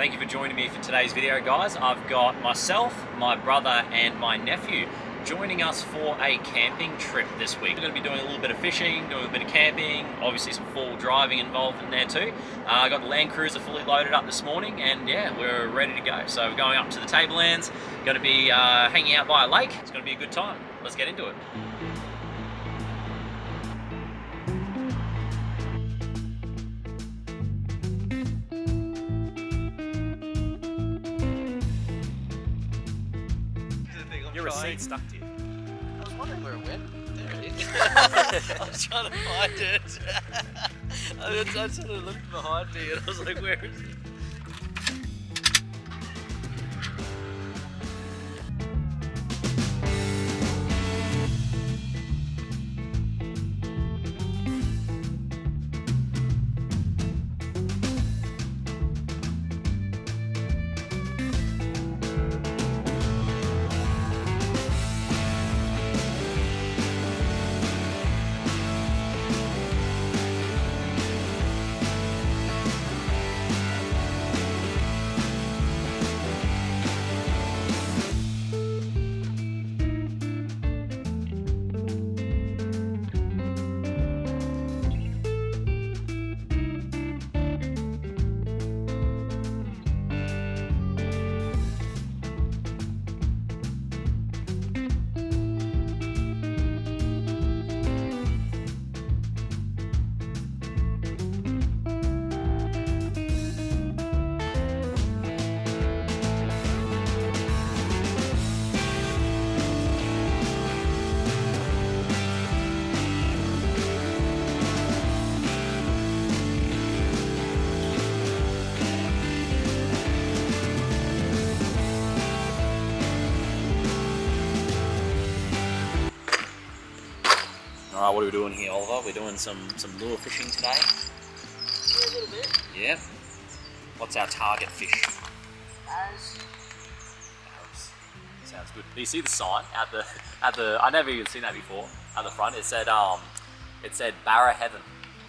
Thank you for joining me for today's video, guys. I've got myself, my brother and my nephew joining us for a camping trip this week. We're going to be doing a little bit of fishing, doing a bit of camping, obviously some four-wheel driving involved in there too. I got the Landcruiser fully loaded up this morning and yeah, we're ready to go. So we're going up to the tablelands, going to be hanging out by a lake. It's going to be a good time. Let's get into it. Your receipt stuck to you. I was wondering where it went. There it is. I was trying to find it. I sort of looked behind me and I was like, where is it? Alright, what are we doing here, Oliver? We're doing some lure fishing today. Yeah, a little bit. Yeah. What's our target fish? As Sounds good. Do you see the sign at the I never even seen that before. At the front it said Barra Heaven.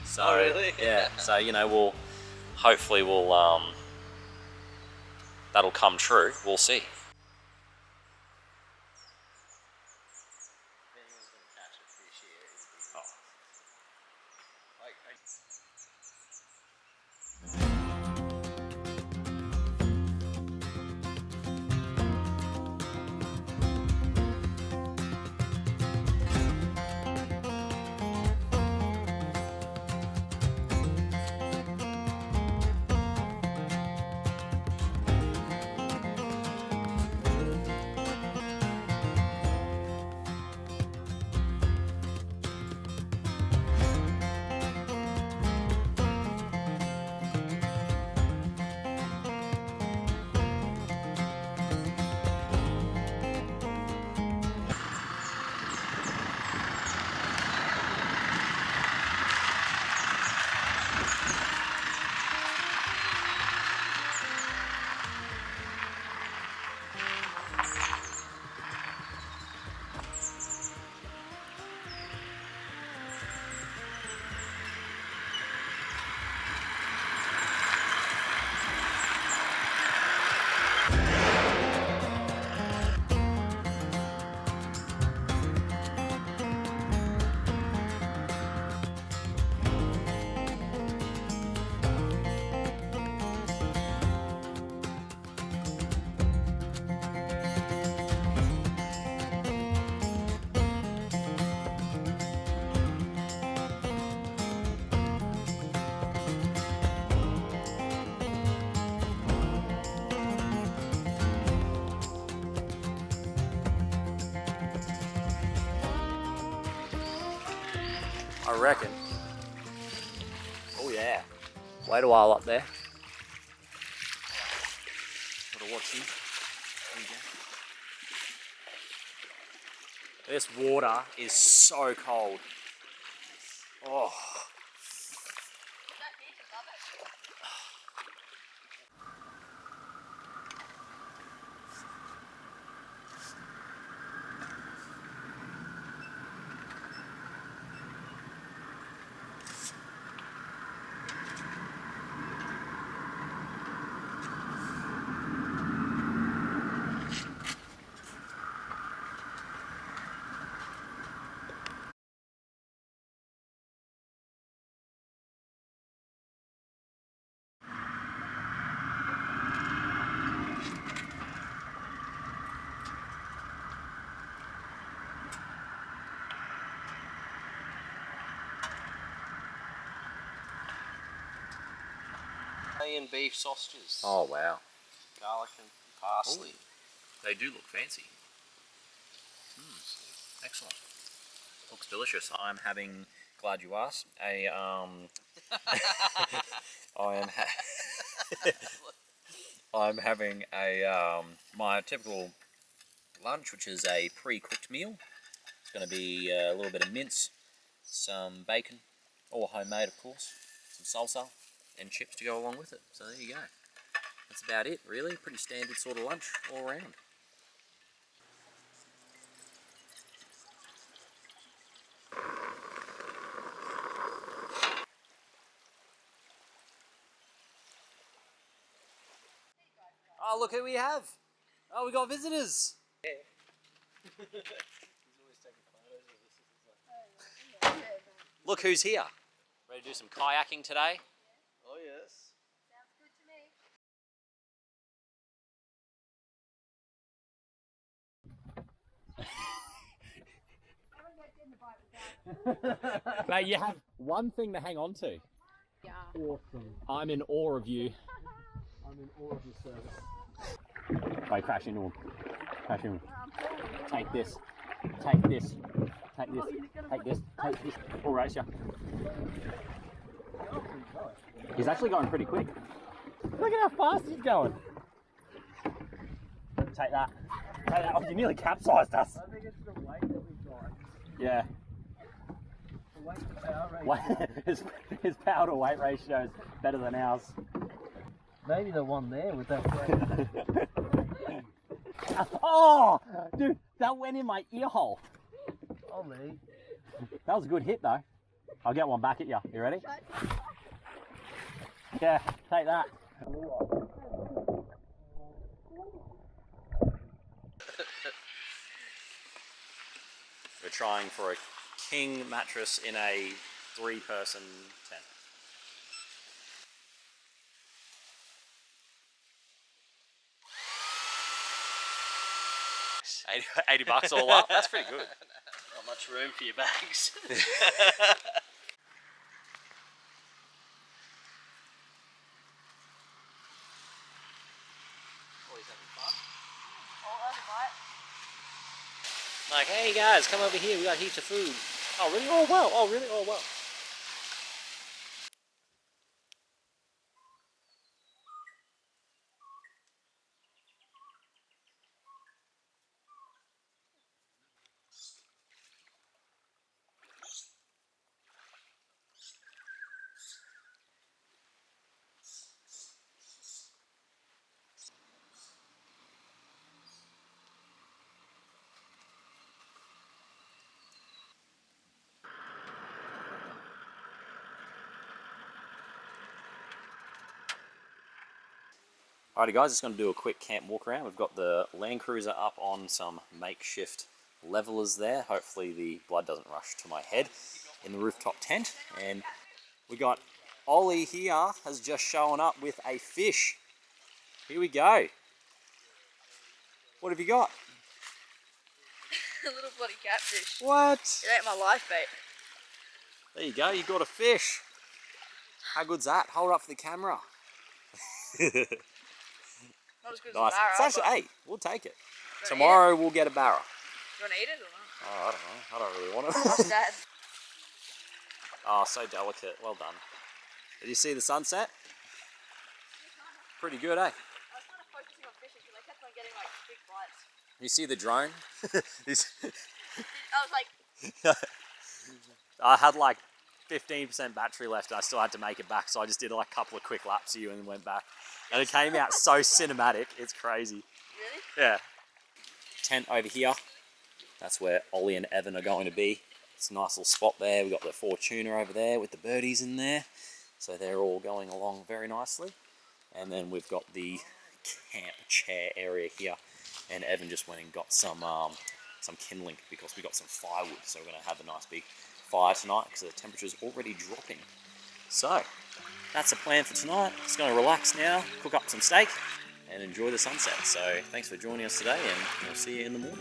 So oh, really? Yeah. So we'll hopefully that'll come true. We'll see. I reckon. Oh yeah. Wait a while up there. Gotta watch you. This water is so cold. Oh. and beef sausages. Oh wow. Garlic and parsley. Ooh, they do look fancy. Excellent. Looks delicious. I'm having, glad you asked, I am I'm having a my typical lunch, which is a pre-cooked meal. It's going to be a little bit of mince, some bacon, all homemade of course, some salsa and chips to go along with it. So there you go. That's about it really. Pretty standard sort of lunch all around. Oh, look who we have. Oh, we got visitors. Look who's here. Ready to do some kayaking today? Oh yes. Sounds good to me. Mate, you have one thing to hang on to. Yeah. Awesome. I'm in awe of you. I'm in awe of your service. Wait, crash into him. Crash into him. Take this. Take this. Take this. Take this. Take this. We'll race you. He's actually going pretty quick. Look at how fast he's going. Take that. Take that. Oh, you nearly capsized us. I think it's the weight that we've got. Yeah. The weight to power ratio. his power to weight ratio is better than ours. Maybe the one there with that weight. Oh, dude, that went in my ear hole. Ollie. That was a good hit though. I'll get one back at you. You ready? Yeah, take that. We're trying for a king mattress in a 3-person tent. 80 bucks all up. That's pretty good. Not much room for your bags. Always having fun. Like, hey guys, come over here. We got heaps of food. Oh really? Oh wow. Oh really? Oh wow. Alrighty guys, just going to do a quick camp walk around. We've got the Landcruiser up on some makeshift levelers there. Hopefully the blood doesn't rush to my head in the rooftop tent. And we got Ollie here has just shown up with a fish. Here we go. What have you got? A little bloody catfish. What? It ain't my life bait. There you go, you got a fish. How good's that? Hold it up for the camera. Not as good Nice. as a barra. It's actually, but hey, we'll take it. you wanna Tomorrow we'll get a barra. eat it? You want to eat it or not? Oh, I don't know. I don't really want it. How's that? Oh, so delicate. Well done. Did you see the sunset? Pretty good, eh? I was kind of focusing on fishing because I kept on getting like big bites. You see the drone? I was like, I had like 15% battery left and I still had to make it back, so I just did like a couple of quick laps of you and then went back. And it came out so cinematic, it's crazy. really? Yeah. Tent over here. That's where Ollie and Evan are going to be. It's a nice little spot there. We've got the Fortuna over there with the birdies in there. So they're all going along very nicely. And then we've got the camp chair area here. And Evan just went and got some kindling because we got some firewood. So we're going to have a nice big fire tonight because the temperature's already dropping. So that's the plan for tonight. Just going to relax now, cook up some steak and enjoy the sunset. So thanks for joining us today and we'll see you in the morning.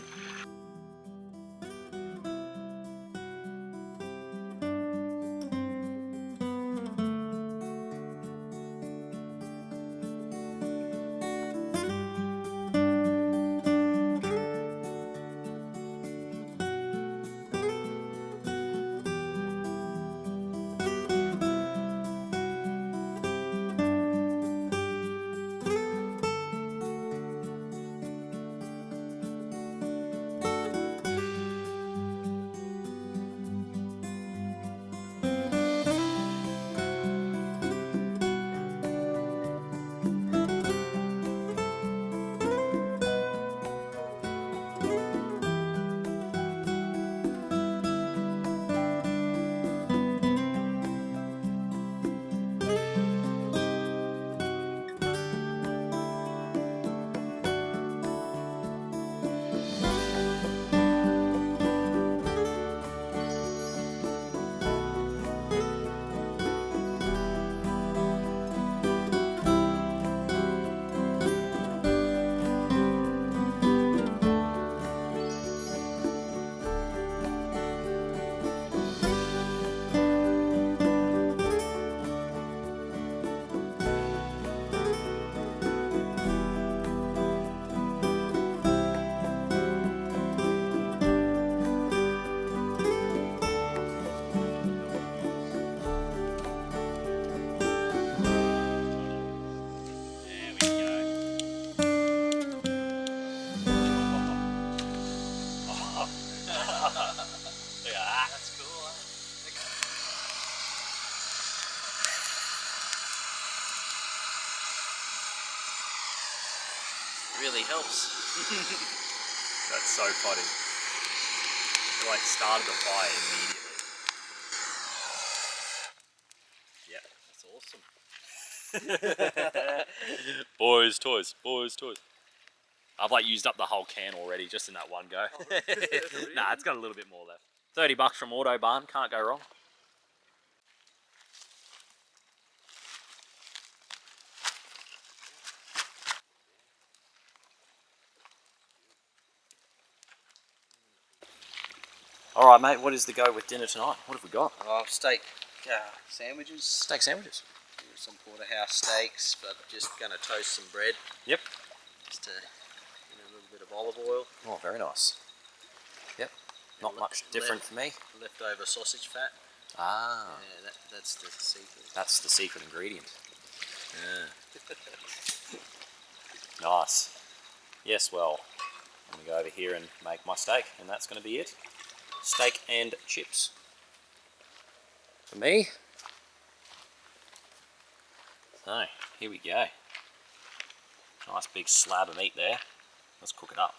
really helps. That's so funny. It like started the fire immediately. Yep, that's awesome. Boys' toys, boys' toys. I've like used up the whole can already just in that one go. Nah, it's got a little bit more left. $30 from Autobahn, can't go wrong. All right, mate, what is the go with dinner tonight? What have we got? Oh, steak sandwiches. Steak sandwiches. Some porterhouse steaks, but just gonna toast some bread. Yep. Just in a little bit of olive oil. Oh, very nice. Yep. Not much different for me. Leftover sausage fat. Ah. Yeah, that's the secret. That's the secret ingredient. Yeah. Nice. Yes, well, I'm going to go over here and make my steak, and that's going to be it. Steak and chips. For me. So, here we go. Nice big slab of meat there. Let's cook it up.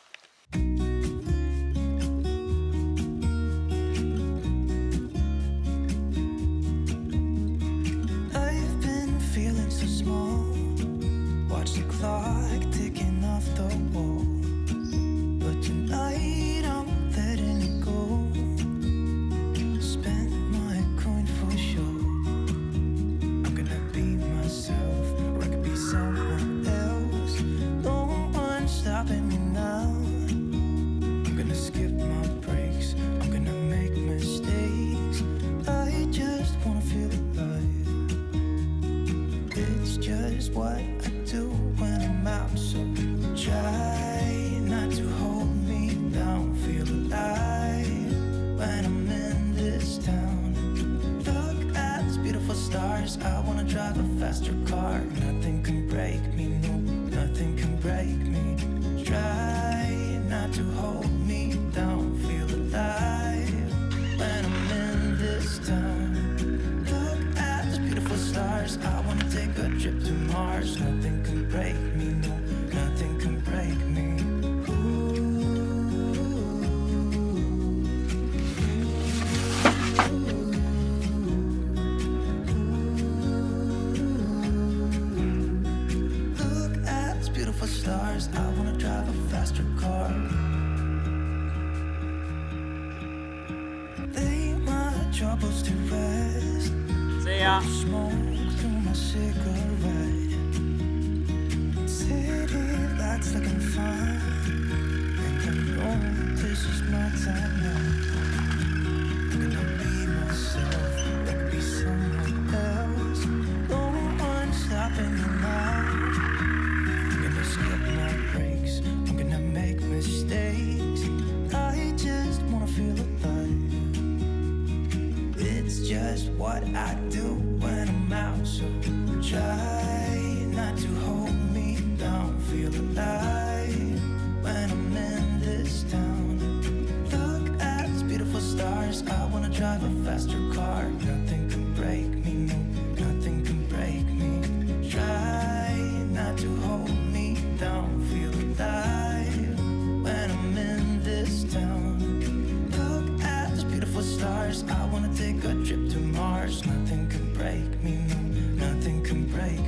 I've been feeling so small. Watch the clock ticking off the wall. But tonight I'm letting it go. Spend my coin for sure. I'm gonna be myself, or I could be someone else. No one's stopping me now. I'm gonna skip my breaks. I'm gonna make mistakes. I just wanna feel alive. It's just what I do when I'm out, so try not to hold me down. Feel alive when I'm in this town. Look at these beautiful stars. I wanna drive a faster car. Nothing can break me, no, nothing can break me. Try not to hold me down. Feel alive when I'm in this town. Look at these beautiful stars. I wanna take a trip to Mars. Nothing can break me, no, nothing can break me. Look at these beautiful stars. I wanna drive a faster car. Lay my troubles to rest. See ya. Smoke through my cigarette. City lights looking fine. And I know this is my time now. I'm gonna be myself, I could be someone else. No one's stopping me now. I'm gonna skip my breaks. I'm gonna make mistakes. I just wanna feel alive. It's just what I do when I'm out, so try not to hold me down. Feel alive when I'm in this town. Look at these beautiful stars. I wanna drive a faster car. Nothing can break me, no, nothing can break me. Try not to hold me down. Feel alive when I'm in this town. Look at these beautiful stars. I wanna take a trip to Mars. Nothing can break me, no,